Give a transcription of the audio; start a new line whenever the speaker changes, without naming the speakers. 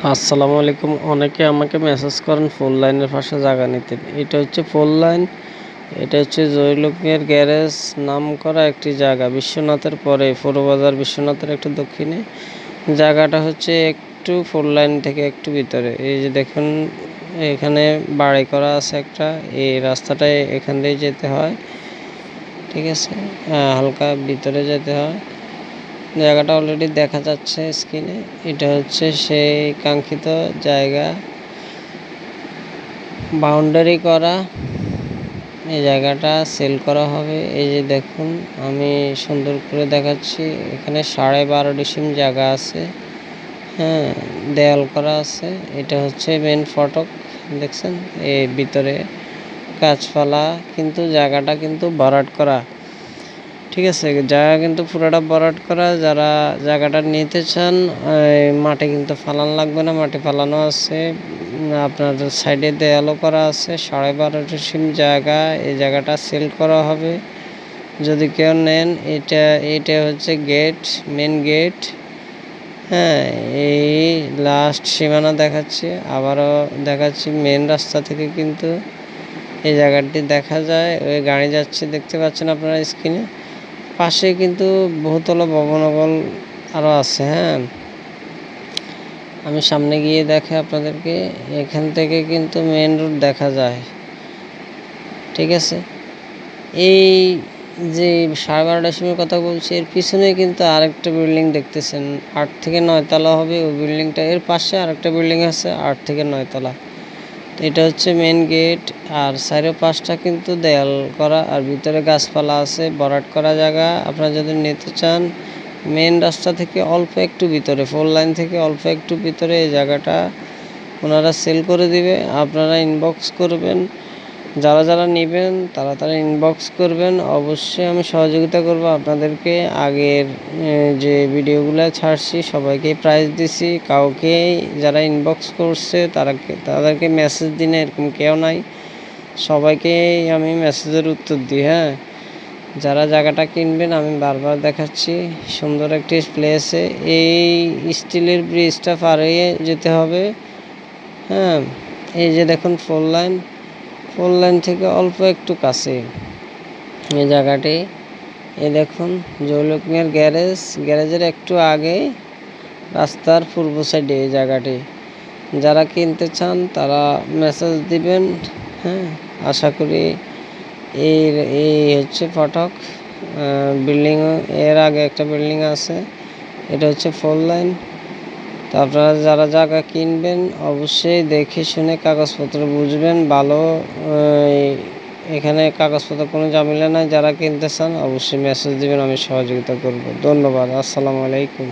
আসসালামু আলাইকুম। অনেকে আমাকে মেসেজ করেন ফোর লাইনের পাশে জায়গা নিতে। এটা হচ্ছে ফোর লাইন, এটা হচ্ছে জয়লক্ষ্মীর গ্যারেজ নাম করা একটি জায়গা, বিশ্বনাথের পরে পৌরবাজার বিশ্বনাথের একটু দক্ষিণে। জায়গাটা হচ্ছে একটু ফোর লাইন থেকে একটু ভিতরে। এই যে দেখুন এখানে বাড়ি করা আছে একটা, এই রাস্তাটায় এখান দিয়ে যেতে হয়, ঠিক আছে, হালকা ভিতরে যেতে হয়। জায়গাটা অলরেডি দেখা যাচ্ছে স্ক্রিনে। এটা হচ্ছে সেই কাঙ্ক্ষিত জায়গা, বাউন্ডারি করা। এই জায়গাটা সেল করা হবে। এই যে দেখুন আমি সুন্দর করে দেখাচ্ছি, এখানে 12.5 ডিসিম জায়গা আছে, হ্যাঁ, দেয়াল করা আছে। এটা হচ্ছে মেন ফটক, দেখছেন এই ভিতরে গাছপালা, কিন্তু জায়গাটা কিন্তু ভরাট করা, ঠিক আছে। জায়গা কিন্তু পুরোটা ভরাট করা। যারা জায়গাটা নিতে চান মাটি কিন্তু ফালানো লাগবে না, মাটি ফালানো আছে। আপনার সাইডে দেয়ালও করা আছে। 12.5 ডিসিম জায়গা, এই জায়গাটা সেল করা হবে যদি কেউ নেন। এটা হচ্ছে গেট, মেন গেট, হ্যাঁ। এই লাস্ট সীমানা দেখাচ্ছি, আবারও দেখাচ্ছি। মেন রাস্তা থেকে কিন্তু এই জায়গাটি দেখা যায়, ওই গাড়ি যাচ্ছে দেখতে পাচ্ছেন আপনারা স্ক্রিনে। পাশে কিন্তু বহুতলা ভবনগল আরও আছে, হ্যাঁ। আমি সামনে গিয়ে দেখে আপনাদেরকে, এখান থেকে কিন্তু মেন রোড দেখা যায়, ঠিক আছে। এই যে 12.5 ডিসিমের কথা বলছি, এর পিছনে কিন্তু আরেকটা বিল্ডিং দেখতেছেন, 8 থেকে 9 তলা হবে ওই বিল্ডিংটা। এর পাশে আরেকটা বিল্ডিং আছে 8 থেকে 9 তলা। তো এটা হচ্ছে মেন গেট, আর চারো পাশটা কিন্তু দেয়াল করা, আর ভিতরে গাছপালা আছে, ভরাট করা জায়গা। আপনারা যদি নিতে চান মেন রাস্তা থেকে অল্প একটু ভিতরে, ফোর লাইন থেকে অল্প একটু ভিতরে এই জায়গাটা ওনারা সেল করে দিবে। আপনারা ইনবক্স করবেন, যারা যারা নেবেন তারা ইনবক্স করবেন। অবশ্যই আমি সহযোগিতা করব আপনাদেরকে। আগের যে ভিডিওগুলো ছাড়ছি সবাইকে প্রাইস দিছি, কাউকে যারা ইনবক্স করছে তাদেরকে মেসেজ দিই না, এরকম কেউ নাই। সবাইকে আমি মেসেজের উত্তর দিই, হ্যাঁ। যারা জায়গাটা কিনবেন আমি বারবার দেখাচ্ছি, সুন্দর একটি প্লেসে। এই স্টিলের ব্রিজটা পার হয়ে যেতে হবে, হ্যাঁ। এই যে দেখুন ফোর লাইন থেকে অল্প একটু কাছে এই জায়গাটি। এই দেখুন জয়লক্ষ্মীর গ্যারেজের একটু আগে রাস্তার পূর্ব সাইডে এই জায়গাটি। যারা কিনতে চান তারা মেসেজ দিবেন, হ্যাঁ। আশা করি এই হচ্ছে ফটক বিল্ডিং, এর আগে একটা বিল্ডিং আছে। এটা হচ্ছে ফোর লাইন। তো আপনারা যারা জায়গা কিনবেন অবশ্যই দেখে শুনে কাগজপত্র বুঝবেন ভালো। এখানে কাগজপত্র কোনো ঝামেলা নাই। যারা কিনতে চান অবশ্যই মেসেজ দিবেন, আমি সহযোগিতা করব। ধন্যবাদ। আসসালামু আলাইকুম।